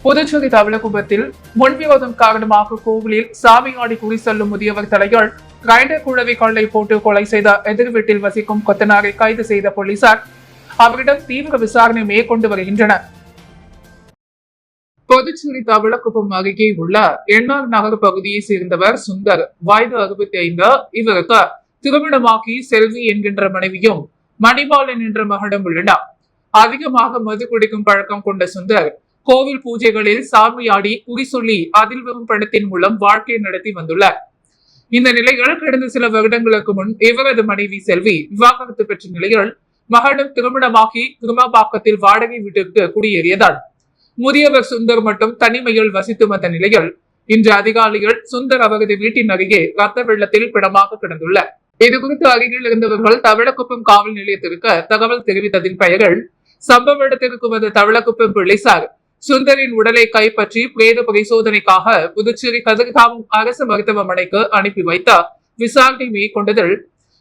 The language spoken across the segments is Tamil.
புதுச்சேரி தமிழகத்தில் முன்விரோதம் காரணமாக கோவிலில் சாமியாடி குறி செல்லும் முதியவர் தலையால் கிரைண்டர் குழவி கல்லை போட்டு கொலை செய்த எதிர் வீட்டில் வசிக்கும் கொத்தனாரை கைது செய்த போலீசார் அவரிடம் தீவிர விசாரணை மேற்கொண்டு வருகின்றனர். புதுச்சேரி தவளக்குப்பம் அருகே உள்ள என்ஆர் நகர் பகுதியை சேர்ந்தவர் சுந்தர், வயது 65. இவருக்கு திருமணமாகி செல்வி என்கின்ற மனைவியும் மணிபாலன் என்ற மகனும் உள்ளனர். அதிகமாக மது குடிக்கும் பழக்கம் கொண்ட சுந்தர் கோவில் பூஜைகளில் சாமியாடி குறி சொல்லி அதில் வரும் பணத்தின் மூலம் வாழ்க்கை நடத்தி வந்துள்ளார். இந்த நிலையில் கடந்த சில வருடங்களுக்கு முன் இவரது மனைவி செல்வி விவாகரத்து பெற்ற நிலையில் மகனும் திருமணமாகி திருமாபாக்கத்தில் வாடகை வீட்டிற்கு குடியேறியதால் முதியவர் சுந்தர் மட்டும் தனிமையில் வசித்து வந்த நிலையில் இன்று அதிகாலையில் சுந்தர் அவரது வீட்டின் அருகே ரத்த வெள்ளத்தில் பிணமாக கிடந்துள்ளார். இதுகுறித்து அருகில் இருந்தவர்கள் தவளக்குப்பம் காவல் நிலையத்திற்கு தகவல் தெரிவித்ததின் பெயரில் சம்பவ இடத்திற்கு வந்த தவளக்குப்பம் போலீசார் சுந்தரின் உடலை கைப்பற்றி பிரேத பரிசோதனைக்காக புதுச்சேரி கதிர்காமம் அரசு மருத்துவமனைக்கு அனுப்பி வைத்த விசாரணை மேற்கொண்டதில்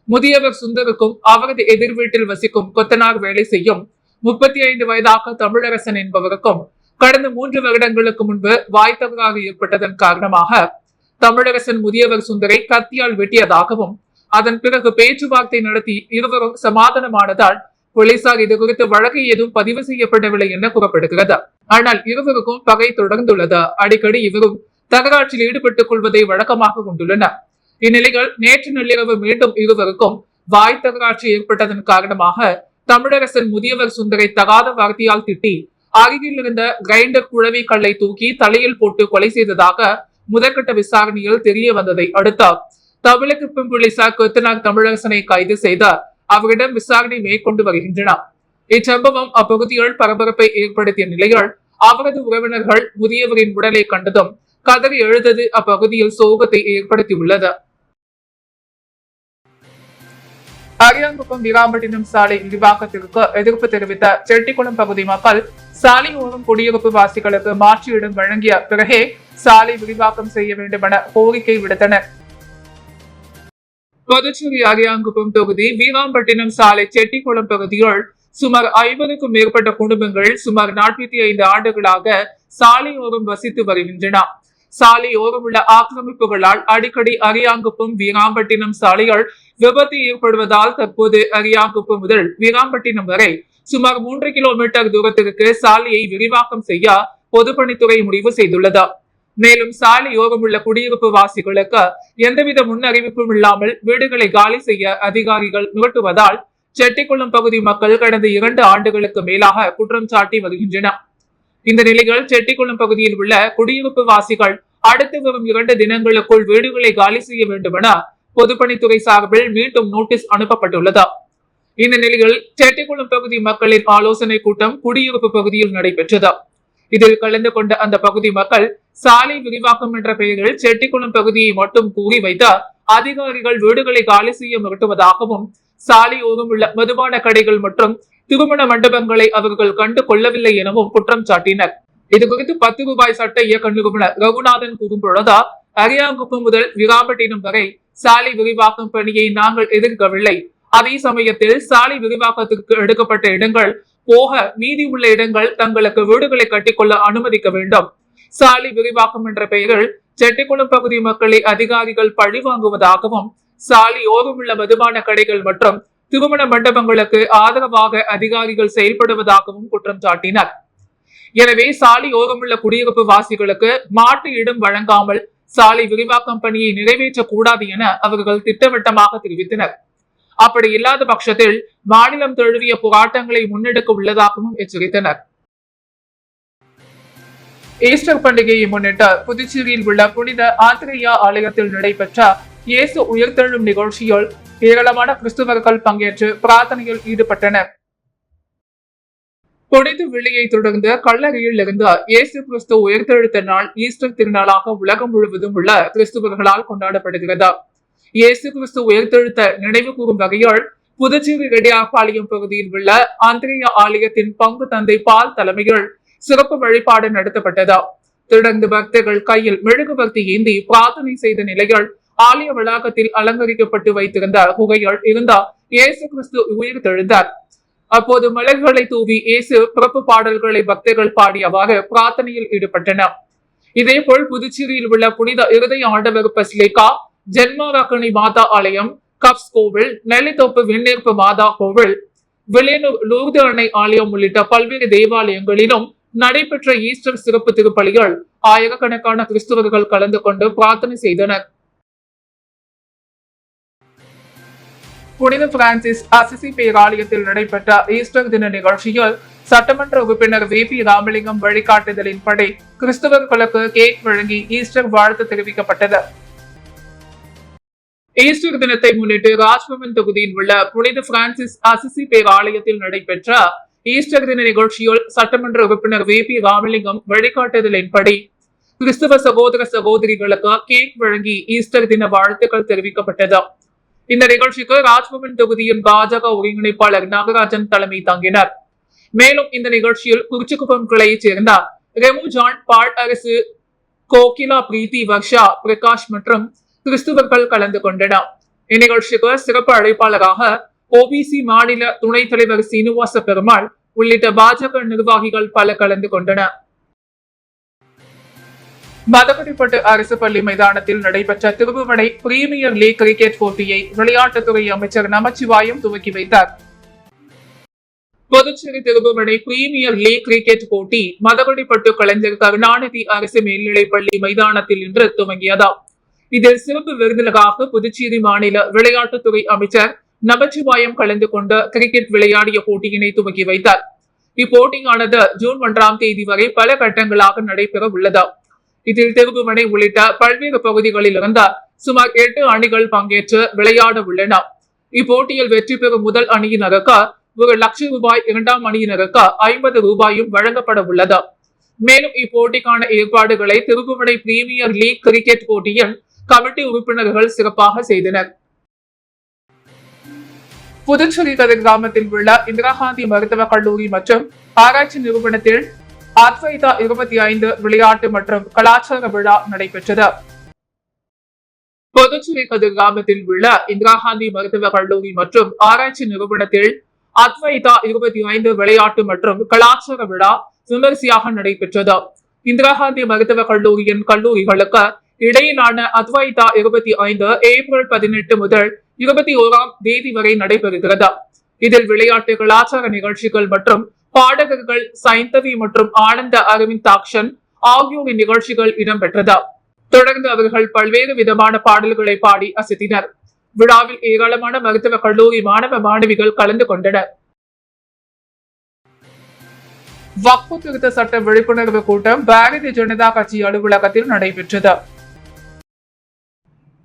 முதியவர் சுந்தருக்கும் அவரது எதிர் வீட்டில் வசிக்கும் கொத்தனார் வேலை செய்யும் 35 வயதாக தமிழரசன் என்பவருக்கும் கடந்த 3 வருடங்களுக்கு முன்பு வாய் தகராறு ஏற்பட்டதன் காரணமாக தமிழரசன் முதியவர் சுந்தரை கத்தியால் வெட்டியதாகவும் அதன் பிறகு பேச்சுவார்த்தை நடத்தி இருவரும் சமாதானமானதால் போலீசார் இது குறித்து வழக்கு எதுவும் பதிவு செய்யப்படவில்லை என கூறப்படுகிறது. ஆனால் இருவருக்கும் பகை தொடர்ந்துள்ளது. அடிக்கடி இவரும் தகராற்றில் ஈடுபட்டுக் கொள்வதை வழக்கமாக கொண்டுள்ளனர். இந்நிலையில் நேற்று நள்ளிரவு மீண்டும் இருவருக்கும் வாய் தகராற்று ஏற்பட்டதன் காரணமாக தமிழரசன் முதியவர் சுந்தரை தகாத வார்த்தையால் திட்டி அருகில் இருந்த கிரைண்டர் குழவி கல்லை தூக்கி தலையில் போட்டு கொலை செய்ததாக முதற்கட்ட விசாரணையில் தெரிய வந்ததை அடுத்து தமிழகத்தின் போலீசார் கொத்தனார் தமிழரசனை கைது செய்தார். அவரிடம் விசாரணை மேற்கொண்டு வருகின்றனர். இச்சம்பவம் அப்பகுதியில் பரபரப்பை ஏற்படுத்திய நிலையில் அவரது உறவினர்கள் முதியவரின் உடலை கண்டதும் கதறி எழுந்தது அப்பகுதியில் சோகத்தை ஏற்படுத்தியுள்ளது. அரியாங்குப்பம் வீராம்பட்டினம் சாலை விரிவாக்கத்திற்கு எதிர்ப்பு தெரிவித்த செட்டிக்குளம் பகுதி மக்கள் சாலையோரம் குடியிருப்பு வாசிகளுக்கு மாற்று இடம் வழங்கிய பிறகே சாலை விரிவாக்கம் செய்ய வேண்டும் என கோரிக்கை விடுத்தனர். புதுச்சேரி அரியாங்குப்பம் தொகுதி வீராம்பட்டினம் சாலை செட்டிக்குளம் பகுதியில் சுமார் 50க்கும் மேற்பட்ட குடும்பங்கள் சுமார் 45 ஆண்டுகளாக சாலையோரம் வசித்து வருகின்றன. சாலையோரம் உள்ள ஆக்கிரமிப்புகளால் அடிக்கடி அரியாங்குப்பம் வீராம்பட்டினம் சாலைகள் விபத்து ஏற்படுவதால் தற்போது அரியாங்குப்பம் முதல் வீராம்பட்டினம் வரை சுமார் 3 கிலோமீட்டர் தூரத்திற்கு சாலையை விரிவாக்கம் செய்ய பொதுப்பணித்துறை முடிவு செய்துள்ளது. மேலும் சாலையோரம் உள்ள குடியிருப்பு வாசிகளுக்கு எந்தவித முன்னறிவிப்பும் இல்லாமல் வீடுகளை காலி செய்ய அதிகாரிகள் மிரட்டுவதால் செட்டிக்குளம் பகுதி மக்கள் கடந்த 2 ஆண்டுகளுக்கு மேலாக குற்றம் சாட்டி வருகின்றனர். இந்த நிலையில் செட்டிக்குளம் பகுதியில் உள்ள குடியிருப்பு வாசிகள் அடுத்து வரும் 2 தினங்களுக்குள் வீடுகளை காலி செய்ய வேண்டும் என பொதுப்பணித்துறை சார்பில் மீண்டும் நோட்டீஸ் அனுப்பப்பட்டுள்ளது. இந்த நிலையில் செட்டிக்குளம் பகுதி மக்களின் ஆலோசனை கூட்டம் குடியிருப்பு பகுதியில் நடைபெற்றது. இதில் கலந்து கொண்ட அந்த பகுதி மக்கள் சாலை விரிவாக்கம் என்ற பெயரில் செட்டிக்குளம் பகுதியை மட்டும் கூறி வைத்த அதிகாரிகள் வீடுகளை காலி செய்ய மிரட்டுவதாகவும் சாலையோரம் உள்ள மதுபான கடைகள் மற்றும் திருமண மண்டபங்களை அவர்கள் கண்டு கொள்ளவில்லை எனவும் குற்றம் சாட்டினர். இதுகுறித்து 10 ரூபாய் சட்ட இயக்க நிறுவனர் ரகுநாதன் கூறும்பொழுது அரியாங்குப்பம் முதல் வீராம்பட்டினம் வரை சாலை விரிவாக்கம் பணியை நாங்கள் எதிர்க்கவில்லை. அதே சமயத்தில் சாலை விரிவாக்கத்திற்கு எடுக்கப்பட்ட இடங்கள் போக மீதி உள்ள இடங்கள் தங்களுக்கு வீடுகளை கட்டிக்கொள்ள அனுமதிக்க வேண்டும். சாலை விரிவாக்கம் என்ற பெயரில் செட்டிக்குளம் பகுதி மக்களை அதிகாரிகள் பழி வாங்குவதாகவும் சாலை ஓரம் உள்ள மதுபான கடைகள் மற்றும் திருமண மண்டபங்களுக்கு ஆதரவாக அதிகாரிகள் செயல்படுவதாகவும் குற்றம் சாட்டினர். எனவே சாலை ஓரம் உள்ள குடியிருப்பு வாசிகளுக்கு மாற்று இடம் வழங்காமல் சாலை விரிவாக்கம் பணியை நிறைவேற்றக்கூடாது என அவர்கள் திட்டவட்டமாக தெரிவித்தனர். அப்படி இல்லாத பட்சத்தில் மாநிலம் தழுவிய போராட்டங்களை முன்னெடுக்க உள்ளதாகவும் எச்சரித்தனர். ஈஸ்டர் பண்டிகையை முன்னிட்டு புதுச்சேரியில் உள்ள புனித ஆந்திரேயா ஆலயத்தில் நடைபெற்ற இயேசு உயிர்த்தெழும் நிகழ்ச்சியில் ஏராளமான கிறிஸ்துவர்கள் பங்கேற்று பிரார்த்தனையில் ஈடுபட்டனர். புனித வெள்ளியை தொடர்ந்து கல்லறையில் இருந்து இயேசு கிறிஸ்து உயிர்த்தெழுத்த நாள் ஈஸ்டர் திருநாளாக உலகம் முழுவதும் உள்ள கிறிஸ்துவர்களால் கொண்டாடப்படுகிறது. இயேசு கிறிஸ்து உயிர்த்தெழுத்த நினைவு கூறும் வகையில் புதுச்சேரி ரெட்டியார்பாளையம் பகுதியில் உள்ள ஆந்திரேயா ஆலயத்தின் பங்கு தந்தை பால் தலைமையில் சிறப்பு வழிபாடு நடத்தப்பட்டது. தொடர்ந்து பக்தர்கள் கையில் மெழுகுவர்த்தி ஏந்தி பிரார்த்தனை செய்த நிலையில் ஆலய வளாகத்தில் அலங்கரிக்கப்பட்டு வைத்திருந்த குகையில் இருந்த இயேசு கிறிஸ்து உயிர் தெழுந்தார். அப்போது மலர்களை தூவி இயேசு பிறப்பு பாடல்களை பக்தர்கள் பாடியவாறு பிரார்த்தனையில் ஈடுபட்டனர். இதேபோல் புதுச்சேரியில் உள்ள புனித இருதய ஆண்டவர் பசிலிக்கா, ஜென்மாராக்கணி மாதா ஆலயம், கப்ஸ் கோவில், நெல்லித்தோப்பு விண்ணேற்பு மாதா கோவில், வில்லியனூர் லூர்து அணை ஆலயம் உள்ளிட்ட பல்வேறு தேவாலயங்களிலும் நடைபெற்ற ஈஸ்டர் சிறப்பு திருப்பலிகள் ஆயிரக்கணக்கான கிறிஸ்தவர்கள் கலந்து கொண்டு பிரார்த்தனை செய்தனர். புனித பிரான்சிஸ் அசிசி பேராலயத்தில் நடைபெற்ற ஈஸ்டர் தின நிகழ்ச்சியில் சட்டமன்ற உறுப்பினர் VP ராமலிங்கம் வழிகாட்டுதலின்படி கிறிஸ்தவர்களுக்கு கேக் வழங்கி ஈஸ்டர் வாழ்த்து தெரிவிக்கப்பட்டது. ஈஸ்டர் தினத்தை முன்னிட்டு ராஜ்பவன் தொகுதியில் உள்ள புனித பிரான்சிஸ் அசிசி பேராலயத்தில் நடைபெற்ற ஈஸ்டர் தின நிகழ்ச்சியில் சட்டமன்ற உறுப்பினர் VP ராமலிங்கம் வழிகாட்டுதலின்படி கிறிஸ்தவ சகோதர சகோதரிகளுக்கு கேக் வழங்கி ஈஸ்டர் தின வாழ்த்துக்கள் தெரிவிக்கப்பட்டது. இந்த நிகழ்ச்சிக்கு ராஜ்பவன் தொகுதியின் பாஜக ஒருங்கிணைப்பாளர் நாகராஜன் தலைமை தாங்கினார். மேலும் இந்த நிகழ்ச்சியில் குறிச்சிக்குப்பம் கிளையைச் சேர்ந்த ரெமு ஜான், பால் அரசு, கோகிலா பிரீத்தி, வர்ஷா, பிரகாஷ் மற்றும் கிறிஸ்துவர்கள் கலந்து கொண்டனர். இந்நிகழ்ச்சிக்கு சிறப்பு அழைப்பாளராக OBC மாநில துணைத் தலைவர் சீனிவாச பெருமாள் உள்ளிட்ட பாஜக நிர்வாகிகள் பல கலந்து கொண்டனர். மதகடிப்பட்டு அரசு பள்ளி மைதானத்தில் நடைபெற்ற திருபுவனை பிரீமியர் லீக் கிரிக்கெட் போட்டியை விளையாட்டுத்துறை அமைச்சர் நமச்சிவாயம் துவக்கி வைத்தார். Puducherry Thirubuvanai premier league cricket போட்டி மதகடிப்பட்டு கலைஞர் கருணாநிதி அரசு மேல்நிலைப்பள்ளி மைதானத்தில் இன்று துவங்கியது. இதில் சிறப்பு விருந்தினராக புதுச்சேரி மாநில விளையாட்டுத்துறை அமைச்சர் நமச்சிவாயம் கலந்து கொண்டு கிரிக்கெட் விளையாடிய போட்டியினை துவக்கி வைத்தார். இப்போட்டியானது ஜூன் 1ஆம் தேதி வரை பல கட்டங்களாக நடைபெற உள்ளது. இதில் திருபுவனை உள்ளிட்ட பல்வேறு பகுதிகளில் இருந்த சுமார் 8 அணிகள் பங்கேற்று விளையாட உள்ளன. இப்போட்டியில் வெற்றி பெறும் முதல் அணியினருக்கு ₹1,00,000, இரண்டாம் அணியினருக்கு ₹50 வழங்கப்பட உள்ளது. மேலும் இப்போட்டிக்கான ஏற்பாடுகளை திருபுவனை பிரீமியர் லீக் கிரிக்கெட் போட்டியின் கமிட்டி உறுப்பினர்கள் சிறப்பாக செய்தனர். புதுச்சேரி கிராமத்தில் உள்ள இந்திரா காந்தி மருத்துவக் கல்லூரி மற்றும் ஆராய்ச்சி நிறுவனத்தில் அத்வைதா 25 விளையாட்டு மற்றும் கலாச்சார விழா நடைபெற்றது. புதுச்சேரி கிராமத்தில் உள்ள இந்திரா காந்தி மருத்துவக் கல்லூரி மற்றும் ஆராய்ச்சி நிறுவனத்தில் அத்வைதா 25 விளையாட்டு மற்றும் கலாச்சார விழா விமரிசையாக நடைபெற்றது. இந்திரா காந்தி மருத்துவக் கல்லூரியின் கல்லூரிகளுக்கு இடையிலான அத்வைதா 25 ஏப்ரல் 18 முதல் 21ஆம் தேதி வரை நடைபெறுகிறது. இதில் விளையாட்டு, கலாச்சார நிகழ்ச்சிகள் மற்றும் பாடகர்கள் சைந்தவி மற்றும் ஆனந்த அரவிந்தாக்ஷன் ஆகியோரின் நிகழ்ச்சிகள் இடம்பெற்றது. தொடர்ந்து அவர்கள் பல்வேறு விதமான பாடல்களை பாடி அசத்தினர். விழாவில் ஏராளமான மருத்துவக் கல்லூரி மாணவ மாணவிகள் கலந்து கொண்டனர். வக்ஃபு திருத்த சட்ட விழிப்புணர்வு கூட்டம் பாரதிய ஜனதா கட்சி அலுவலகத்தில் நடைபெற்றது.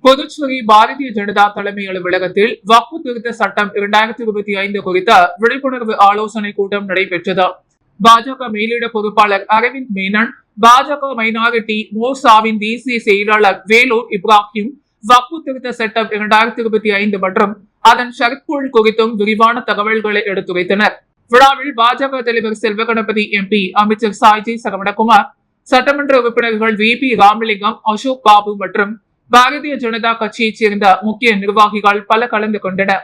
புதுச்சேரி பாரதிய ஜனதா தலைமை அலுவலகத்தில் வக்ஃபு திருத்த சட்டம் 2025 குறித்த விழிப்புணர்வு ஆலோசனை கூட்டம் நடைபெற்றது. பாஜக மேலிட பொறுப்பாளர் அரவிந்த் மேனன், பாஜக மைனாரிட்டி மோர்ச்சாவின் தேசிய செயலாளர் வேலூர் இப்ராஹிம் வக்ஃபு திருத்த சட்டம் 2025 மற்றும் அதன் ஷரத்துகள் குறித்தும் விரிவான தகவல்களை எடுத்துரைத்தனர். விழாவில் பாஜக தலைவர் செல்வகணபதி MP, அமைச்சர் சாய்ஜி சரவணகுமார், சட்டமன்ற உறுப்பினர்கள் VP ராமலிங்கம், அசோக் பாபு மற்றும் பாரதிய ஜனதா கட்சியைச் சேர்ந்த முக்கிய நிர்வாகிகள் பல கலந்து கொண்டனர்.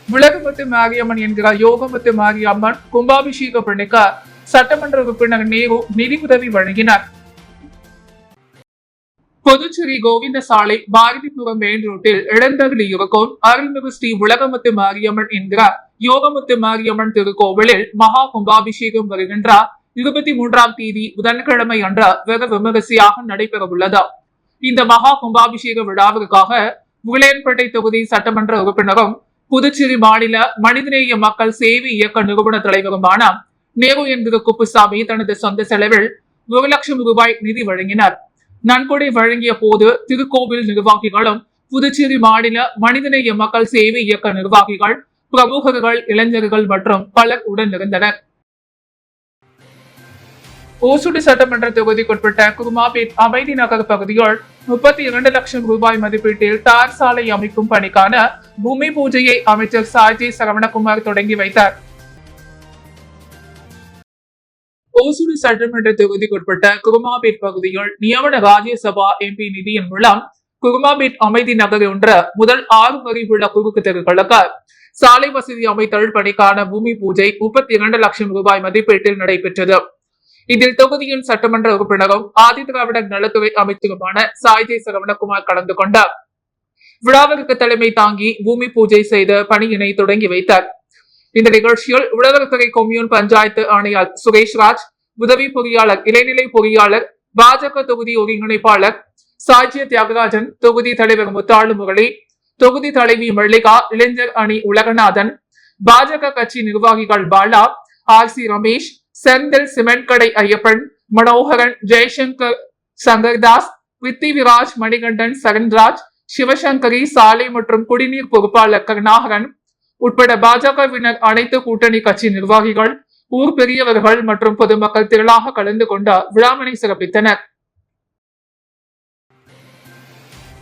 உலகமுத்து மாரியம்மன் என்கிற யோகமுத்து மாரியம்மன் கும்பாபிஷேக பணிக்கு சட்டமன்ற உறுப்பினர் நேரு நிதி உதவி வழங்கினார். புதுச்சேரி கோவிந்த சாலை பாரதிபுரம் மெயின் ரோட்டில் இடந்தருளி இருக்கும் அருள்மிகு ஸ்ரீ உலகமுத்து மாரியம்மன் என்கிற யோகமுத்து மாரியம்மன் திருக்கோவிலில் மகா கும்பாபிஷேகம் வருகின்ற 23ஆம் தேதி புதன்கிழமை அன்று வெகு விமரிசையாக நடைபெற உள்ளது. இந்த மகா கும்பாபிஷேக விழாவிற்காக உளையன்பேட்டை தொகுதி சட்டமன்ற உறுப்பினரும் புதுச்சேரி மாநில மனிதநேய மக்கள் சேவை இயக்க நிறுவன தலைவருமான நேரு என்கிற குப்புசாமி தனது சொந்த செலவில் ₹1,00,000 நிதி வழங்கினார். நன்கொடை வழங்கிய போது திருக்கோவில் நிர்வாகிகளும் புதுச்சேரி மாநில மனிதநேய மக்கள் சேவை இயக்க நிர்வாகிகள், பிரமுகர்கள், இளைஞர்கள் மற்றும் பலர் உடனிருந்தனர். ஓசூடு சட்டமன்ற தொகுதிக்குட்பட்ட குருமாபேட் அமைதி நகர் பகுதியில் ₹32,00,000 மதிப்பீட்டில் தார் சாலை அமைக்கும் பணிக்கான பூமி பூஜையை அமைச்சர் சாய்ஜி சரவணகுமார் தொடங்கி வைத்தார். ஓசூடு சட்டமன்ற தொகுதிக்குட்பட்ட குருமாபேட் பகுதியில் நியமன ராஜ்யசபா MP நிதியின் மூலம் குருமாபேட் அமைதி நகர் என்ற முதல் 6 வரி உள்ள குறுக்கு தெருக்களுக்கு சாலை வசதி அமைத்தல் பணிக்கான பூமி பூஜை 32 லட்சம் ரூபாய் மதிப்பீட்டில் நடைபெற்றது. இதில் தொகுதியின் சட்டமன்ற உறுப்பினரும் ஆதிதிராவிடர் நலத்துறை அமைச்சருமான சாய்ஜே சரவணகுமார் கலந்து கொண்டார். விழாவிற்கு தலைமை தாங்கி பூமி பூஜை செய்த பணியினை தொடங்கி வைத்தார். இந்த நிகழ்ச்சியில் உழவர்துறை கொம்யூன் பஞ்சாயத்து ஆணையாளர் சுரேஷ்ராஜ், உதவி பொறியாளர், இளைநிலை பொறியாளர், பாஜக தொகுதி ஒருங்கிணைப்பாளர் சாய்ஜிய தியாகராஜன், தொகுதி தலைவர் முத்தாளு முரளி, தொகுதி தலைவி மல்லிகா, இளைஞர் அணி உலகநாதன், பாஜக கட்சி நிர்வாகிகள் பாலா, RC ரமேஷ், செந்தில், சிமெண்ட் கடை ஐயப்பன், மனோகரன், ஜெய்சங்கர், சங்கர்தாஸ், பிருத்திவிராஜ், மணிகண்டன், சரண்ராஜ், சிவசங்கரி, சாலை மற்றும் குடிநீர் பொறுப்பாளர் கருணாகரன் உட்பட பாஜகவினர், அனைத்து கூட்டணி கட்சி நிர்வாகிகள், ஊர் பெரியவர்கள் மற்றும் பொதுமக்கள் திரளாக கலந்து கொண்ட விழாவினை சிறப்பித்தனர்.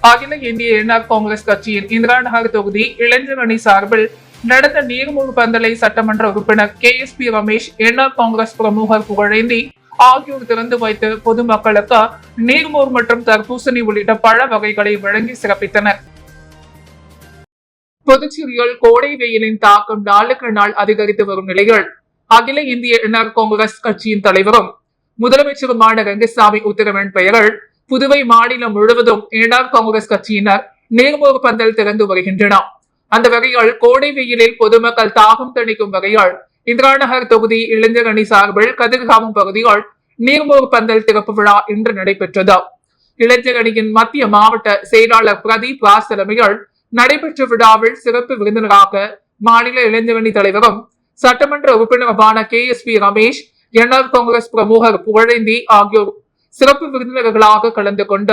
அகில இந்திய என்ஆர் காங்கிரஸ் கட்சியின் இந்திரா நகர் தொகுதி இளைஞர் அணி சார்பில் நடந்த நீர்மூழ்கு பந்தலை சட்டமன்ற உறுப்பினர் KSP ரமேஷ், என்ஆர் காங்கிரஸ் பிரமுகர் புகழேந்தி ஆகியோர் திறந்து வைத்து பொதுமக்களுக்கு நீர்மோர் மற்றும் தர்பூசணி உள்ளிட்ட பழ வகைகளை வழங்கி சிறப்பித்தனர். புதுச்சேரியில் கோடை வெயிலின் தாக்கம் நாளுக்கு நாள் அதிகரித்து வரும் நிலையில் அகில இந்திய என்ஆர் காங்கிரஸ் கட்சியின் தலைவரும் முதலமைச்சருமான ரங்கசாமி உத்தரவின் பெயரில் புதுவை மாநிலம் முழுவதும் என்ஆர் காங்கிரஸ் கட்சியினர் நீர்மோர் பந்தல் திறந்து வருகின்றனர். அந்த வகையில் கோடை வெயிலில் பொதுமக்கள் தாகம் தணிக்கும் வகையில் இந்திரா நகர் தொகுதி இளைஞர் அணி சார்பில் கதிர்காமம் பகுதியில் நீர்மோர் பந்தல் திறப்பு விழா இன்று நடைபெற்றது. இளைஞர் அணியின் மத்திய மாவட்ட செயலாளர் பிரதீப் ராஸ் தலைமையில் நடைபெற்ற விழாவில் சிறப்பு விருந்தினராக மாநில இளைஞரணி தலைவரும் சட்டமன்ற உறுப்பினருமான KSP ரமேஷ், என்ஆர் காங்கிரஸ் பிரமுகர் புகழேந்தி ஆகியோர் சிறப்பு விருந்தினர்களாக கலந்து கொண்ட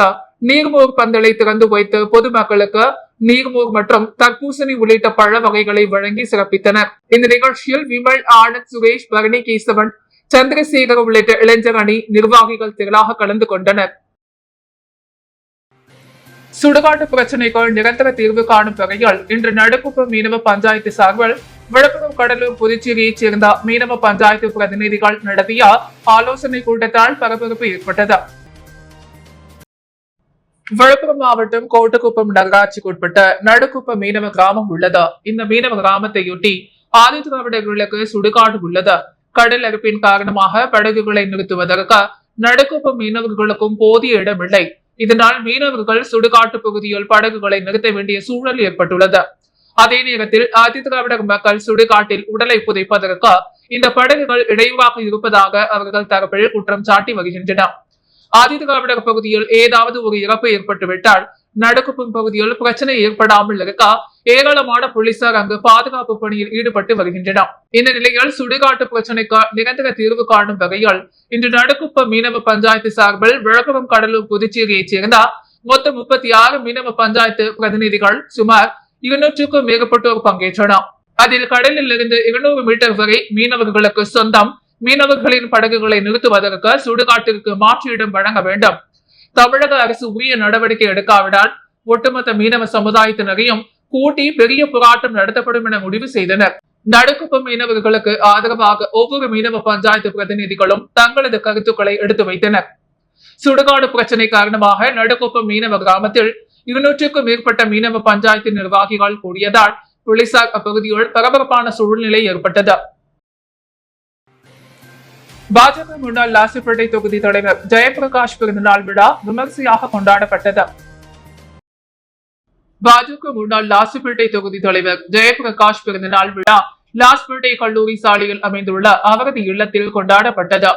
நீர்மோர் பந்தலை திறந்து வைத்து பொதுமக்களுக்கு நீர்மோர் மற்றும் தர்பூசணி உள்ளிட்ட பழ வகைகளை வழங்கி சிறப்பித்தனர். இந்த நிகழ்ச்சியில் விமல், ஆனந்த், சுரேஷ், பரணி கேசவன், சந்திரசேகர் உள்ளிட்ட இளைஞர் அணி நிர்வாகிகள் திரளாக கலந்து கொண்டனர். சுடுகாட்டு பிரச்சனைகள் நிரந்தர தீர்வு காணும் வகையில் இன்று நடுக்குப்பம் மீனவ பஞ்சாயத்து சார்பில் விழுப்புரம், கடலூர், புதுச்சேரியைச் சேர்ந்த மீனவ பஞ்சாயத்து பிரதிநிதிகள் நடத்திய ஆலோசனை கூட்டத்தால் பரபரப்பு ஏற்பட்டது. விழுப்புரம் மாவட்டம் கோட்டக்குப்பம் நகராட்சிக்குட்பட்ட நடுக்குப்பம் மீனவ கிராமம் உள்ளது. இந்த மீனவ கிராமத்தையொட்டி ஆதிதிராவிடர்களுக்கு சுடுகாடு உள்ளது. கடல் அரிப்பின் காரணமாக படகுகளை நிறுத்துவதற்கு நடுக்குப்பம் மீனவர்களுக்கும் போதிய இடமில்லை. இதனால் மீனவர்கள் சுடுகாட்டு பகுதியில் படகுகளை நிறுத்த வேண்டிய சூழல் ஏற்பட்டுள்ளது. அதே நேரத்தில் ஆதிதிராவிடர் மக்கள் சுடுகாட்டில் உடலை புதைப்பதற்கு இந்த படகுகள் இடையூறாக இருப்பதாக அவர்கள் தரப்பில் குற்றம் சாட்டி வருகின்றனர். ஆதிதிராவிடர் பகுதியில் ஏதாவது ஒரு இறப்பு ஏற்பட்டுவிட்டால் நடுக்குப்பம் பகுதியில் பிரச்சனை ஏற்படாமல் இருக்க ஏராளமான போலீசார் அங்கு பாதுகாப்பு பணியில் ஈடுபட்டு வருகின்றனர். இந்த நிலையில் சுடுகாட்டு பிரச்சனைக்கு நிரந்தர தீர்வு காணும் வகையில் இன்று நடுக்குப்பம் மீனவ பஞ்சாயத்து சார்பில் விழுப்புரம், கடலூர், புதுச்சேரியைச் சேர்ந்த மொத்தம் 36 மீனவ பஞ்சாயத்து பிரதிநிதிகள் சுமார் 200க்கும் மேற்பட்டோர் பங்கேற்றனர். அதில் கடலில் இருந்து 200 மீட்டர் வரை மீனவர்களுக்கு சொந்தம் மீனவர்களின் படகுகளை நிறுத்துவதற்கு சுடுகாட்டிற்கு மாற்று இடம் வழங்க வேண்டும். தமிழக அரசு உரிய நடவடிக்கை எடுக்காவிடால் ஒட்டுமொத்த மீனவ சமுதாயத்தினரையும் கூட்டி பெரிய போராட்டம் நடத்தப்படும் என முடிவு செய்தனர். நடுக்குப்பம் மீனவர்களுக்கு ஆதரவாக ஒவ்வொரு மீனவ பஞ்சாயத்து பிரதிநிதிகளும் தங்களது கருத்துக்களை எடுத்து வைத்தனர். சுடுகாடு பிரச்சனை காரணமாக நடுக்குப்பம் மீனவ கிராமத்தில் 200க்கும் மேற்பட்ட மீனவ பஞ்சாயத்து நிர்வாகிகள் கூடியதால் போலீசார் அப்பகுதியில் பரபரப்பான சூழ்நிலை ஏற்பட்டது. பாஜக முன்னாள் லாசிப்பேட்டை தொகுதி தலைவர் ஜெயபிரகாஷ் பிறந்தநாள் விழா விமர்சையாக கொண்டாடப்பட்டது. பாஜக முன்னாள் லாசிப்பேட்டை தொகுதி தலைவர் ஜெயபிரகாஷ் பிறந்தநாள் விழா லாஸ்பேட்டை கல்லூரி சாலையில் அமைந்துள்ள அவரது இல்லத்தில் கொண்டாடப்பட்டது.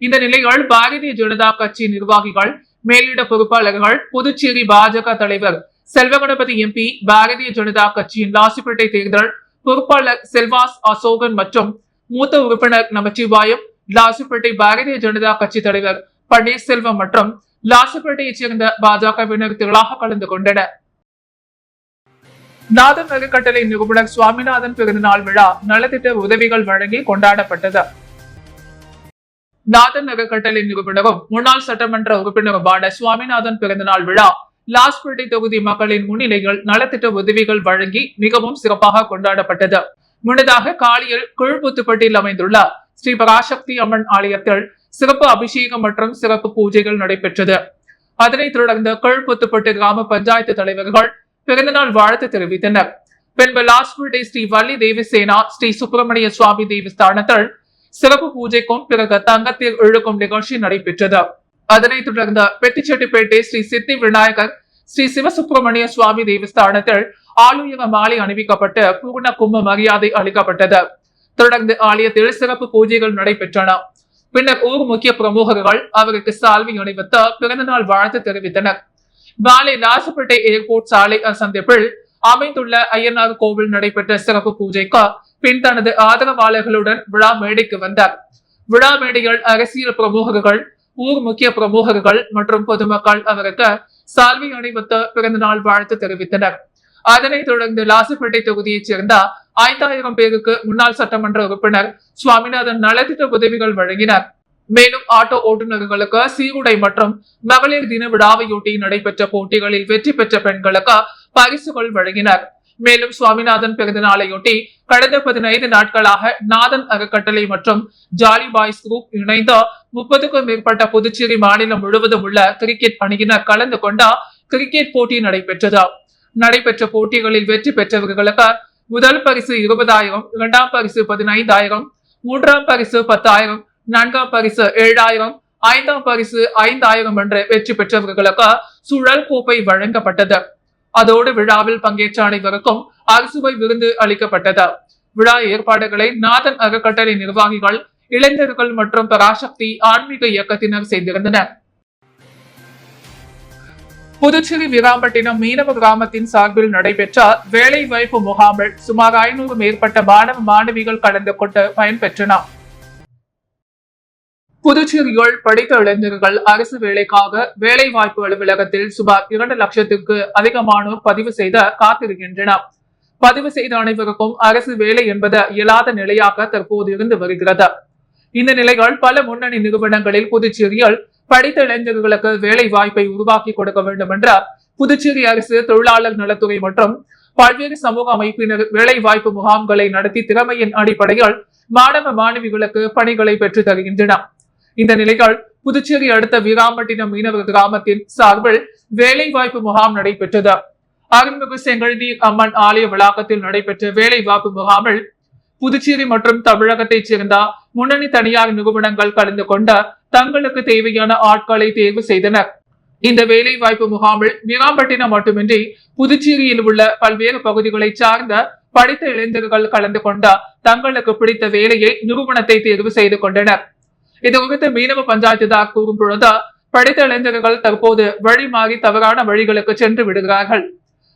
இந்த நிலையில் பாரதிய ஜனதா கட்சி நிர்வாகிகள், மேலிட பொறுப்பாளர்கள், புதுச்சேரி பாஜக தலைவர் செல்வகணபதி MP, பாரதிய ஜனதா கட்சியின் லாசிப்பேட்டை தேர்தல் பொறுப்பாளர் செல்வாஸ் அசோகன் மற்றும் மூத்த உறுப்பினர் நமச்சிவாயம், லாசிப்பேட்டை பாரதிய ஜனதா கட்சி தலைவர் பன்னீர்செல்வம் மற்றும் லாசிப்பேட்டையைச் சேர்ந்த பாஜகவினர் திரளாக கலந்து கொண்டனர். நாதன் அறக்கட்டளை நிறுவனர் சுவாமிநாதன் பிறந்தநாள் விழா நலத்திட்ட உதவிகள் வழங்கி கொண்டாடப்பட்டது. நாதன் அறக்கட்டளை நிறுவனரும் முன்னாள் சட்டமன்ற உறுப்பினருமான சுவாமிநாதன் பிறந்தநாள் விழா லாஸ்பேட்டை தொகுதி மக்களின் முன்னிலையில் நலத்திட்ட உதவிகள் வழங்கி மிகவும் சிறப்பாக கொண்டாடப்பட்டது. முன்னதாக காலையில் கீழ்புத்துப்பட்டியில் அமைந்துள்ள ஸ்ரீ பராசக்தி அம்மன் ஆலயத்தில் சிறப்பு அபிஷேகம் மற்றும் சிறப்பு பூஜைகள் நடைபெற்றது. அதனைத் தொடர்ந்து கீழ்புத்துப்பட்டு கிராம பஞ்சாயத்து தலைவர்கள் பிறந்தநாள் வாழ்த்து தெரிவித்தனர். பின்பு லாஸ்பேட்டை ஸ்ரீ வள்ளி தேவசேனா ஸ்ரீ சுப்பிரமணிய சுவாமி தேவஸ்தானத்தில் சிறப்பு பூஜைக்கும் பிறகு தங்கத்தில் இழுக்கும் நிகழ்ச்சி நடைபெற்றது. அதனைத் தொடர்ந்து பெத்திச்செட்டிப்பேட்டை ஸ்ரீ சித்தி விநாயகர் ஸ்ரீ சிவசுப்பிரமணிய சுவாமி தேவஸ்தானத்தில் ஆளுயர மாலை அணிவிக்கப்பட்டு பூர்ண கும்ப மரியாதை அளிக்கப்பட்டது. தொடர்ந்து ஆலயத்தில் சிறப்பு பூஜைகள் நடைபெற்றன. பின்னர் ஊர் முக்கிய பிரமுகர்கள் அவருக்கு சால்வை அணிவித்து பிறந்தநாள் வாழ்த்து தெரிவித்தனர். மாலை லாசுப்பேட்டை ஏர்போர்ட் சாலை சந்திப்பில் அமைந்துள்ள ஐயனார் கோவில் நடைபெற்ற சிறப்பு பூஜைக்கு பின் தனது ஆதரவாளர்களுடன் விழா மேடைக்கு வந்தார். விழா மேடையில் அரசியல் பிரமுகர்கள், ஊர் முக்கிய பிரமுகர்கள் மற்றும் பொதுமக்கள் அவருக்கு சால்வை அணிவித்து பிறந்தநாள் வாழ்த்து தெரிவித்தனர். அதனைத் தொடர்ந்து லாசுப்பேட்டை தொகுதியைச் சேர்ந்த 5000 பேருக்கு முன்னாள் சட்டமன்ற உறுப்பினர் சுவாமிநாதன் நலத்திட்ட உதவிகள் வழங்கினார். மேலும் ஆட்டோ ஓட்டுநர்களுக்கு சீருடை மற்றும் மகளிர் தின விழாவையொட்டி நடைபெற்ற போட்டிகளில் வெற்றி பெற்ற பெண்களுக்கு பரிசுகள் வழங்கினார். மேலும் சுவாமிநாதன் பிறந்த நாளையொட்டி கடந்த 15 நாட்களாக நாதன் அறக்கட்டளை மற்றும் ஜாலி பாய்ஸ் குரூப் இணைந்து 30க்கும் மேற்பட்ட புதுச்சேரி மாநிலம் முழுவதும் உள்ள கிரிக்கெட் அணியினர் கலந்து கொண்ட கிரிக்கெட் போட்டி நடைபெற்றது. நடைபெற்ற போட்டிகளில் வெற்றி பெற்றவர்களுக்கு முதல் பரிசு 20,000, இரண்டாம் பரிசு 15,000, மூன்றாம் பரிசு 10,000, நான்காம் பரிசு 7,000, ஐந்தாம் பரிசு 5,000 என்று வெற்றி பெற்றவர்களுக்கு சுழல் கோப்பை வழங்கப்பட்டது. அதோடு விழாவில் பங்கேற்ற அனைவருக்கும் அறுசுவை விருந்து அளிக்கப்பட்டது. விழா ஏற்பாடுகளை நாதன் அறக்கட்டளை நிர்வாகிகள், இளைஞர்கள் மற்றும் பராசக்தி ஆன்மீக இயக்கத்தினர் செய்திருந்தனர். புதுச்சேரி வீராம்பட்டினம் மீனவ கிராமத்தின் சார்பில் நடைபெற்ற வேலை வாய்ப்பு முகாமில் சுமார் 500 மேற்பட்ட மாணவ மாணவிகள் கலந்து கொண்டு பயன்பெற்றனர். புதுச்சேரியில் படித்த இளைஞர்கள் அரசு வேலைக்காக வேலை வாய்ப்பு அலுவலகத்தில் சுமார் 2 லட்சத்திற்கு அதிகமானோர் பதிவு செய்த காத்திருக்கின்றனர். பதிவு செய்த அனைவருக்கும் அரசு வேலை என்பது இயலாத நிலையாக தற்போது இருந்து வருகிறது. இந்த நிலைகள் பல முன்னணி நிறுவனங்களில் புதுச்சேரியில் படித்த இளைஞர்களுக்கு வேலை வாய்ப்பை உருவாக்கி கொடுக்க வேண்டும் என்ற புதுச்சேரி அரசு தொழிலாளர் நலத்துறை மற்றும் பல்வேறு சமூக அமைப்பினர் வேலை வாய்ப்பு முகாம்களை நடத்தி திறமையின் அடிப்படையில் மாணவ மாணவிகளுக்கு பணிகளை பெற்று தருகின்றனர். இந்த நிலைகள் புதுச்சேரி அடுத்த வீராம்பட்டினம் மீனவர் கிராமத்தின் சார்பில் வேலை வாய்ப்பு முகாம் நடைபெற்றது. அருள்மிகு செங்கல்நீர் அம்மன் ஆலய வளாகத்தில் நடைபெற்ற வேலை வாய்ப்பு முகாமில் புதுச்சேரி மற்றும் தமிழகத்தைச் சேர்ந்த முன்னணி தனியார் நிறுவனங்கள் கலந்து கொண்ட தங்களுக்கு தேவையான ஆட்களை தேர்வு செய்தனர். இந்த வேலை வாய்ப்பு முகாமில் வீராம்பட்டினம் மட்டுமின்றி புதுச்சேரியில் உள்ள பல்வேறு பகுதிகளை சார்ந்த படித்த இளைஞர்கள் கலந்து கொண்ட தங்களுக்கு பிடித்த வேலையை நிறுவனத்தை தேர்வு செய்து கொண்டனர். இது குறித்து மீனவ பஞ்சாயத்துதார் கூறும் பொழுது, படித்த இளைஞர்கள் தற்போது வழி மாறி தவறான வழிகளுக்கு சென்று விடுகிறார்கள்.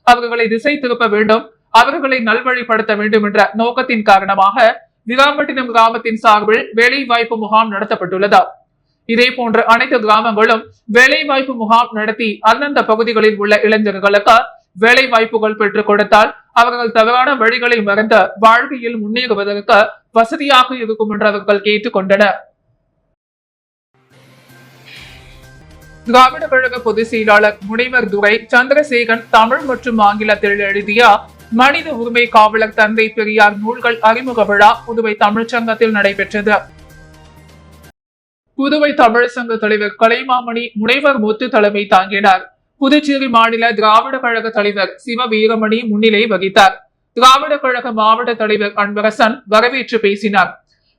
அவர்களை திசை திருப்ப வேண்டும், அவர்களை நல்வழிப்படுத்த வேண்டும் என்ற நோக்கத்தின் காரணமாக வீராம்பட்டினம் கிராமத்தின் சார்பில் வேலை வாய்ப்பு முகாம் நடத்தப்பட்டுள்ளது. இதே போன்ற அனைத்து கிராமங்களும் வேலை வாய்ப்பு முகாம் நடத்தி அந்தந்த பகுதிகளில் உள்ள இளைஞர்களுக்கு வேலை வாய்ப்புகள் பெற்றுக் கொடுத்தால் அவர்கள் தவறான வழிகளை மறந்து வாழ்க்கையில் முன்னேறுவதற்கு வசதியாக இருக்கும் என்று அவர்கள் கேட்டுக் கொண்டனர். திராவிட கழக பொதுச் செயலாளர் முனைவர் துரை சந்திரசேகரன் தமிழ் மற்றும் ஆங்கிலத்தில் எழுதிய மனித உரிமை காவலர் தந்தை பெரியார் நூல்கள் அறிமுக விழா புதுவை தமிழ்ச்சங்கத்தில் நடைபெற்றது. புதுவை தமிழ் சங்க தலைவர் கலைமாமணி முனைவர் முத்து தலைமை தாங்கினார். புதுச்சேரி மாநில திராவிட கழக தலைவர் சிவ வீரமணி முன்னிலை வகித்தார். திராவிட கழக மாவட்ட தலைவர் அன்பரசன் வரவேற்று பேசினார்.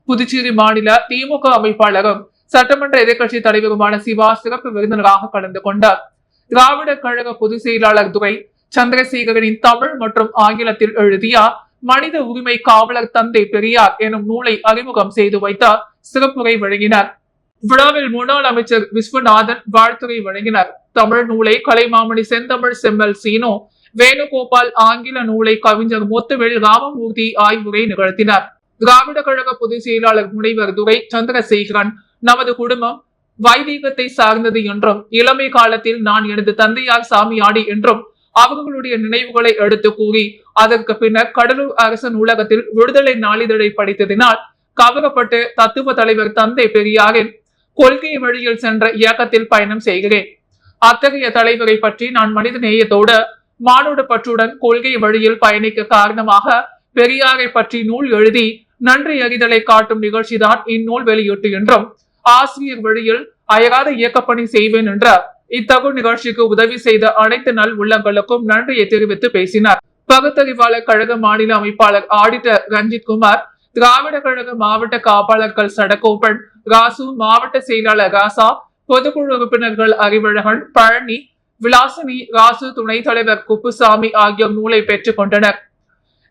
புதுச்சேரி மாநில திமுக அமைப்பாளரும் சட்டமன்ற எதிர்கட்சி தலைவருமான சிவா சிறப்பு விருந்தினராக கலந்து கொண்டார். திராவிட கழக பொதுச் செயலாளர் துரை சந்திரசேகரனின் தமிழ் மற்றும் ஆங்கிலத்தில் எழுதிய மனித உரிமை காவலர் தந்தை பெரியார் எனும் நூலை அறிமுகம் செய்து வைத்தார். சிறப்புரை வழங்கினார். விழாவில் முன்னாள் அமைச்சர் விஸ்வநாதன் வாழ்த்துரை வழங்கினார். தமிழ் நூலை கலைமாமணி செந்தமிழ் செம்மல் சீனோ, வேணுகோபால் ஆங்கில நூலை கவிஞர் முத்துவேல் ராமமூர்த்தி ஆய்வுரை நிகழ்த்தினார். திராவிட கழக பொதுச் செயலாளர் முனைவர் துரை சந்திரசேகரன், நமது குடும்பம் வைதீகத்தை சார்ந்தது என்றும் இளமை காலத்தில் நான் எனது தந்தையார் சாமியாடி என்றும் அவர்களுடைய நினைவுகளை எடுத்து கூறி அதற்கு பின்னர் கடலூர் அரசு நூலகத்தில் விடுதலை நாளிதழை படித்ததினால் கவரப்பட்டு தத்துவ தலைவர் தந்தை பெரியாரின் கொள்கை வழியில் சென்ற இயக்கத்தில் பயணம் செய்கிறேன். அத்தகைய தலைவரை பற்றி நான் மனித நேயத்தோடு மானுட பற்றுடன் கொள்கை வழியில் பயணிக்க காரணமாக பெரியாரை பற்றி நூல் எழுதி நன்றி அறிதலை காட்டும் நிகழ்ச்சிதான் இந்நூல் வெளியீட்டு என்றும் ஆசிரியர் வழியில் அயராத இயக்கப்பணி செய்வேன் என்ற இத்தகு நிகழ்ச்சிக்கு உதவி செய்த அனைத்து நல் உள்ளங்களுக்கும் நன்றியை தெரிவித்து பேசினார். பகுத்தறிவாளர் கழக மாநில அமைப்பாளர் ஆடிட்டர் ரஞ்சித் குமார், திராவிட கழக மாவட்ட காப்பாளர்கள் சடகோபன், ராசு மாவட்ட செயலாளர் ராசா, பொதுக்குழு உறுப்பினர்கள் அறிவழகன், பழனி, விலாசினி, ராசு துணைத் தலைவர் குப்புசாமி ஆகியோர் நூலை பெற்றுக் கொண்டனர்.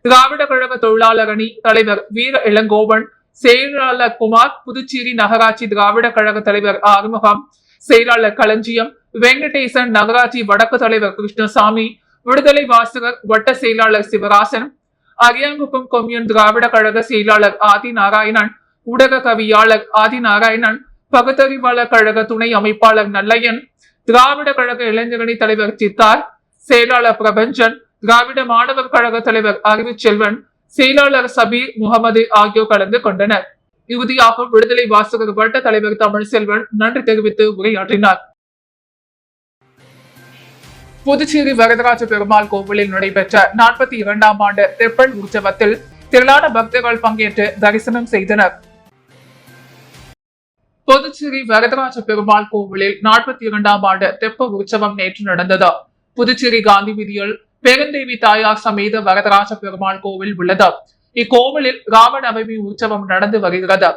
திராவிட கழக தொழிலாளர் அணி தலைவர் வீர இளங்கோவன், செயலாளர் குமார், புதுச்சேரி நகராட்சி திராவிட கழக தலைவர் ஆறுமுகம், செயலாளர் களஞ்சியம், வெங்கடேசன், நகராட்சி வடக்கு தலைவர் கிருஷ்ணசாமி, விடுதலை வாசகர் வட்ட செயலாளர் சிவராசன், அரியாங்குப்பம் கொம்யூன் திராவிட கழக செயலாளர் ஆதி நாராயணன், ஊடக கவியாளர் ஆதி நாராயணன், பகுத்தறிவாளர் கழக துணை அமைப்பாளர் நல்லையன், திராவிட கழக இளைஞரணி தலைவர் சித்தார், செயலாளர் பிரபஞ்சன், திராவிட மாணவர் கழக தலைவர் அறிவுச்செல்வன், செயலாளர் சபீர் முகமது ஆகியோர் கலந்து கொண்டனர். இறுதியாக விடுதலை வாசகர் வட்ட தலைவர் தமிழ்செல்வன் நன்றி தெரிவித்து உரையாற்றினார். புதுச்சேரி வரதராஜ பெருமாள் கோவிலில் நடைபெற்ற 42ஆம் ஆண்டு தெப்பல் உற்சவத்தில் திரளான பக்தர்கள் பங்கேற்று தரிசனம் செய்தனர். புதுச்சேரி வரதராஜ பெருமாள் கோவிலில் 42ஆம் ஆண்டு தெப்ப உற்சவம் நேற்று நடந்தது. புதுச்சேரி காந்தி வீதியில் பெருந்தேவி தாயார் சமேத வரதராஜ பெருமாள் கோவில் உள்ளது. இக்கோவிலில் ராமநவமி உற்சவம் நடந்து வருகிறது.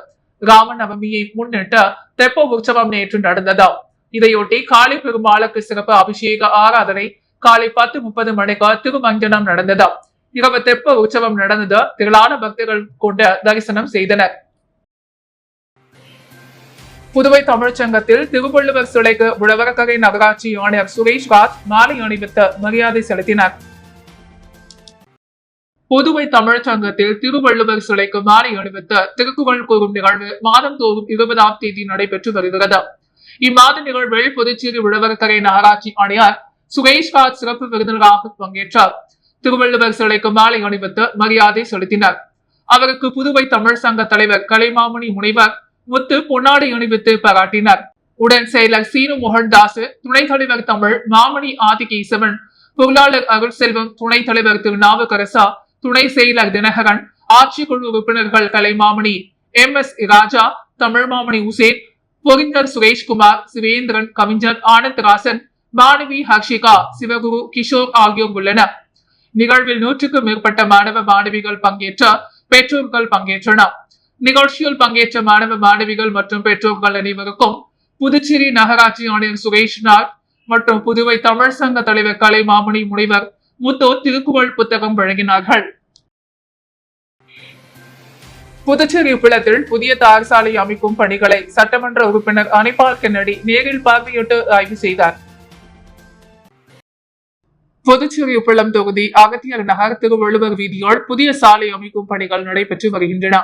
ராமநவமியை முன்னிட்டு தெப்ப உற்சவம் நேற்று நடந்தது. இதையொட்டி காளி பெருமாளுக்கு சிறப்பு அபிஷேக ஆராதனை காலை 10:30 மணிக்கு திருமஞ்சனம் நடந்தது. இரவு தெப்ப உற்சவம் நடந்தது. திரளான பக்தர்கள் கொண்டு தரிசனம் செய்தனர். புதுவை தமிழ்ச்சங்கத்தில் திருவள்ளுவர் சிலைக்கு உழவர்கரை நகராட்சி ஆணையர் சுரேஷ் ராஜ் மாலை அணிவித்து மரியாதை செலுத்தினார். புதுவை தமிழ்ச்சங்கத்தில் திருவள்ளுவர் சிலைக்கு மாலை அணிவித்து திருக்குறள் கூறும் நிகழ்வு மாதந்தோறும் 20ஆம் தேதி நடைபெற்று வருகிறது. இம்மாத நிகழ்வில் புதுச்சேரி உழவர்கரை நகராட்சி ஆணையர் சுரேஷ் ராஜ் சிறப்பு விருந்தினராக பங்கேற்றார். திருவள்ளுவர் சிலைக்கு மாலை அணிவித்து மரியாதை செலுத்தினார். அவருக்கு புதுவை தமிழ் சங்க தலைவர் கலைமாமணி முனைவர் முத்து பொன்னாடை அணிவித்து பாராட்டினார். உடன் செயலர் சீனு மோகன்தாஸ், துணைத் தலைவர் தமிழ் மாமணி ஆதிகேசவன், பொருளாளர் அருள் செல்வம், துணைத் தலைவர் திருநாவுக்கரசா, துணை செயலர் தினகரன், ஆட்சிக்குழு உறுப்பினர்கள் கலைமாமணி MS ராஜா, தமிழ் மாமணி உசேன், பொறிஞர் சுரேஷ்குமார், சிவேந்திரன், கவிஞர் ஆனந்த்ராசன், மாணவி ஹர்ஷிகா, சிவகுரு, கிஷோர் ஆகியோர் உள்ளனர். நிகழ்வில் 100க்கும் மேற்பட்ட மாணவ மாணவிகள் பங்கேற்ற பெற்றோர்கள் பங்கேற்றனர். நிகழ்ச்சியில் பங்கேற்ற மாணவ மாணவிகள் மற்றும் பெற்றோர்கள் அனைவருக்கும் புதுச்சேரி நகராட்சி ஆணையர் சுரேஷ் நாத் மற்றும் புதுவை தமிழ் சங்க தலைவர் கலைமாமணி முனைவர் முத்து திருக்குறள் புத்தகம் வழங்கினார்கள். புதுச்சேரி உப்பளத்தில் புதிய தார் சாலை அமைக்கும் பணிகளை சட்டமன்ற உறுப்பினர் அனிபால் கென்னடி நேரில் பார்வையிட்டு ஆய்வு செய்தார். புதுச்சேரி உப்பளம் தொகுதி அகத்தியர் நகர் திருவள்ளுவர் வீதியால் புதிய சாலை அமைக்கும் பணிகள் நடைபெற்று வருகின்றன.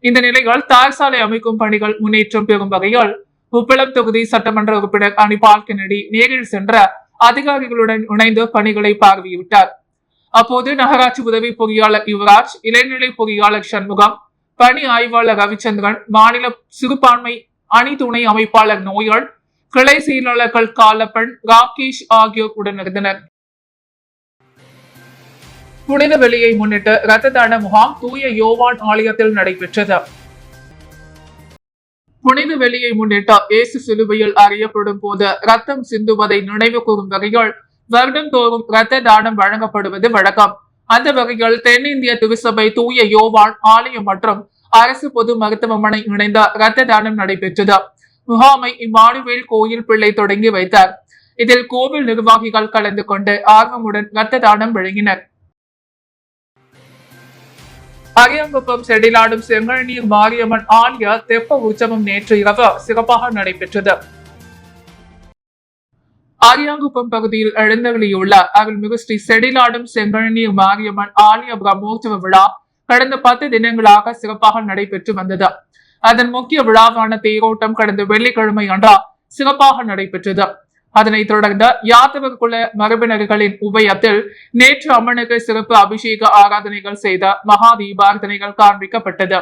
இந்த நிலையில் தார் சாலை அமைக்கும் பணிகள் முன்னேற்றம் பெறும் வகையில் உப்பளம் தொகுதி சட்டமன்ற உறுப்பினர் அனிபால் கென்னடி நேரில் சென்ற அதிகாரிகளுடன் இணைந்து பணிகளை பார்வையிட்டார். அப்போது நகராட்சி உதவி பொறியாளர் யுவராஜ், இளைநிலை பொறியாளர் சண்முகம், பணி ஆய்வாளர் ரவிச்சந்திரன், மாநில சிறுபான்மை அணி துணை அமைப்பாளர் நோயாள், கிளை செயலாளர்கள் காலப்பன், ராகேஷ் ஆகியோர் உடனிருந்தனர். புனித வெள்ளியை முன்னிட்டு இரத்த தான முகாம் தூய யோவான் ஆலயத்தில் நடைபெற்றது. புனித வெள்ளியை முன்னிட்டு இயேசு சிலுவையில் அறியப்படும் போது ரத்தம் சிந்துவதை நினைவு கூறும் வகையில் வருடந்தோறும் இரத்த தானம் வழங்கப்படுவது வழக்கம். அந்த வகையில் தென்னிந்திய திருச்சபை தூய யோவான் ஆலயம் மற்றும் அரசு பொது மருத்துவமனை இணைந்த இரத்த தானம் நடைபெற்றது. முகாமை இம்மானுவேல் கோயில் பிள்ளை தொடங்கி வைத்தார். இதில் கோவில் நிர்வாகிகள் கலந்து கொண்டு ஆர்வமுடன் இரத்த தானம் வழங்கினர். அரியாங்குப்பம் செடிலாடும் செங்கழநீர் மாரியம்மன் ஆலய தெப்ப உற்சவம் நேற்று இரவு சிறப்பாக நடைபெற்றது. அரியாங்குப்பம் பகுதியில் எழுந்தருளியுள்ள அருள்மிகு ஸ்ரீ செடிலாடும் செங்கழநீர் மாரியம்மன் ஆலய பிரம்மோற்சவ விழா கடந்த 10 தினங்களாக சிறப்பாக நடைபெற்று வந்தது. அதன் முக்கிய விழாவான தேரோட்டம் கடந்த வெள்ளிக்கிழமை அன்று சிறப்பாக நடைபெற்றது. அதனைத் தொடர்ந்து யாதவர் குல மரபினர்களின் உபயத்தில் நேற்று அம்மனுக்கு சிறப்பு அபிஷேக ஆராதனைகள் செய்த மகா தீபாரதனைகள் காண்பிக்கப்பட்டது.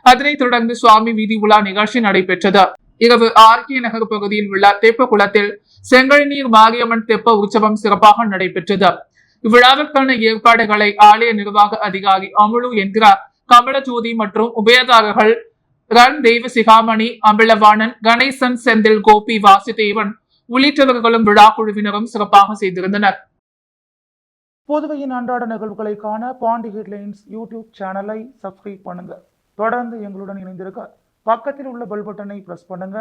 அதனைத் தொடர்ந்து சுவாமி வீதி உலா நிகழ்ச்சி நடைபெற்றது. இரவு ஆர்கே நகர் பகுதியில் உள்ள தெப்ப குளத்தில் செங்கழநீர் மாரியம்மன் தெப்ப உற்சவம் சிறப்பாக நடைபெற்றது. இவ்விழாவிற்கான ஏற்பாடுகளை ஆலய நிர்வாக அதிகாரி அமுலு என்கிற கமலஜோதி மற்றும் உபயதாரர்கள் ரன் தெய்வ சிகாமணி, அம்பலவாணன், கணேசன், செந்தில், கோபி, வாசுதேவன் உள்ளிட்டவர்களும் விழா குழுவினரும் சிறப்பாக செய்திருந்தனர். புதுவையின் அன்றாட நிகழ்வுகளை காண பாண்டி ஹெட்லைன்ஸ் யூடியூப் சேனலை சப்ஸ்கிரைப் பண்ணுங்க. தொடர்ந்து எங்களுடன் இணைந்திருக்க பக்கத்தில் உள்ள பெல் பட்டனை பிரஸ் பண்ணுங்க.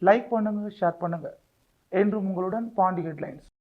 லைக் பண்ணுங்க, ஷேர் பண்ணுங்க. என்றும் உங்களுடன் பாண்டி ஹெட்லைன்ஸ்.